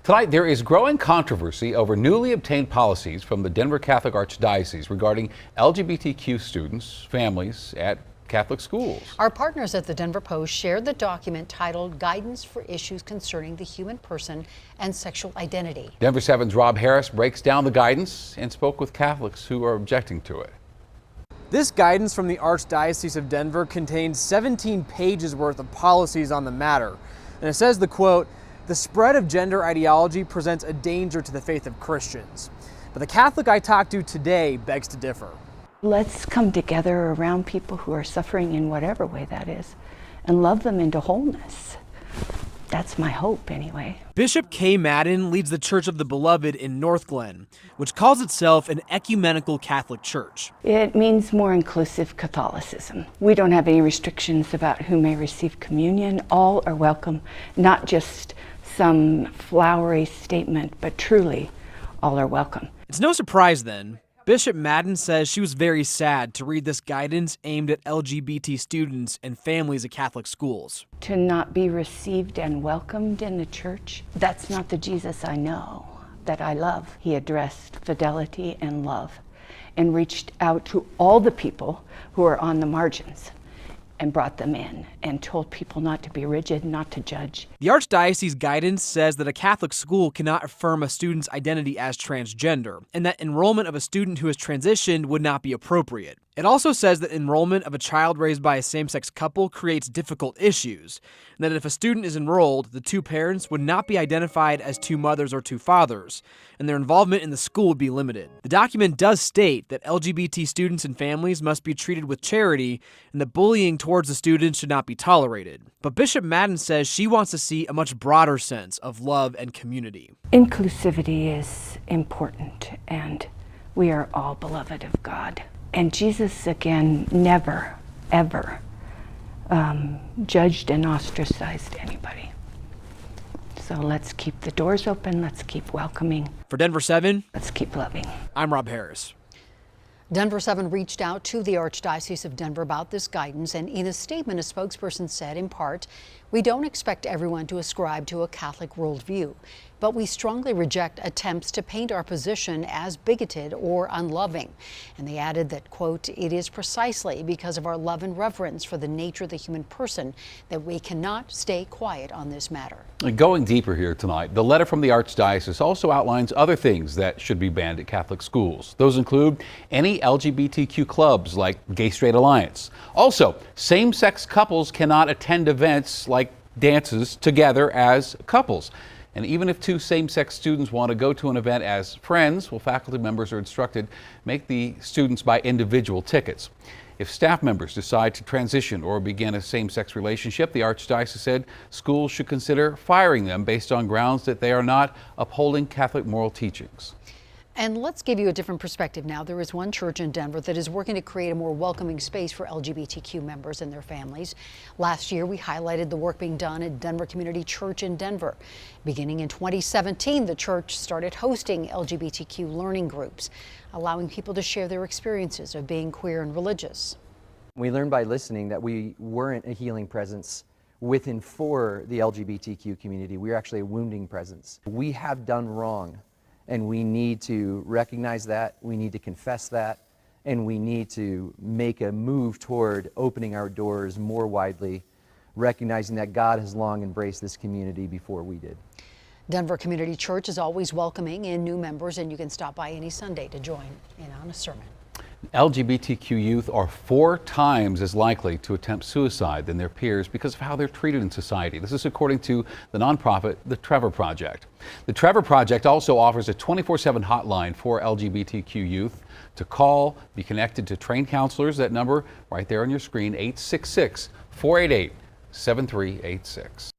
Tonight, there is growing controversy over newly obtained policies from the Denver Catholic Archdiocese regarding LGBTQ students, families at Catholic schools. Our partners at the Denver Post shared the document titled Guidance for Issues Concerning the Human Person and Sexual Identity. Denver 7's Rob Harris breaks down the guidance and spoke with Catholics who are objecting to it. This guidance from the Archdiocese of Denver contains 17 pages worth of policies on the matter. And it says the quote, "The spread of gender ideology presents a danger to the faith of Christians." But the Catholic I talked to today begs to differ. Let's come together around people who are suffering in whatever way that is and love them into wholeness. That's my hope anyway. Bishop Kay Madden leads the Church of the Beloved in North Glen, which calls itself an ecumenical Catholic church. It means more inclusive Catholicism. We don't have any restrictions about who may receive communion. All are welcome, not just some flowery statement, but truly all are welcome. It's no surprise then. Bishop Madden says she was very sad to read this guidance aimed at LGBT students and families at Catholic schools. To not be received and welcomed in the church, that's not the Jesus I know, that I love. He addressed fidelity and love and reached out to all the people who are on the margins and brought them in and told people not to be rigid, not to judge. The Archdiocese guidance says that a Catholic school cannot affirm a student's identity as transgender, and that enrollment of a student who has transitioned would not be appropriate. It also says that enrollment of a child raised by a same-sex couple creates difficult issues, and that if a student is enrolled, the two parents would not be identified as two mothers or two fathers, and their involvement in the school would be limited. The document does state that LGBT students and families must be treated with charity, and that bullying towards the students should not be tolerated. But Bishop Madden says she wants to see a much broader sense of love and community. Inclusivity is important, and we are all beloved of God. And Jesus, again, never, ever judged and ostracized anybody. So let's keep the doors open, let's keep welcoming. For Denver 7, let's keep loving. I'm Rob Harris. Denver 7 reached out to the Archdiocese of Denver about this guidance, and in a statement, a spokesperson said, in part, "We don't expect everyone to ascribe to a Catholic worldview, but we strongly reject attempts to paint our position as bigoted or unloving." And they added that, quote, "It is precisely because of our love and reverence for the nature of the human person that we cannot stay quiet on this matter." Going deeper here tonight, the letter from the Archdiocese also outlines other things that should be banned at Catholic schools. Those include any LGBTQ clubs like Gay Straight Alliance. Also, same-sex couples cannot attend events like dances together as couples. And even if two same-sex students want to go to an event as friends, well, faculty members are instructed make the students buy individual tickets. If staff members decide to transition or begin a same-sex relationship, the Archdiocese said schools should consider firing them based on grounds that they are not upholding Catholic moral teachings. And let's give you a different perspective now. There is one church in Denver that is working to create a more welcoming space for LGBTQ members and their families. Last year, we highlighted the work being done at Denver Community Church in Denver. Beginning in 2017, the church started hosting LGBTQ learning groups, allowing people to share their experiences of being queer and religious. We learned by listening that we weren't a healing presence with and for the LGBTQ community. We were actually a wounding presence. We have done wrong. And we need to recognize that, we need to confess that, and we need to make a move toward opening our doors more widely, recognizing that God has long embraced this community before we did. Denver Community Church is always welcoming in new members, and you can stop by any Sunday to join in on a sermon. LGBTQ youth are 4 times as likely to attempt suicide than their peers because of how they're treated in society. This is according to the nonprofit, the Trevor Project. The Trevor Project also offers a 24/7 hotline for LGBTQ youth to call, be connected to trained counselors. That number right there on your screen, 866-488-7386.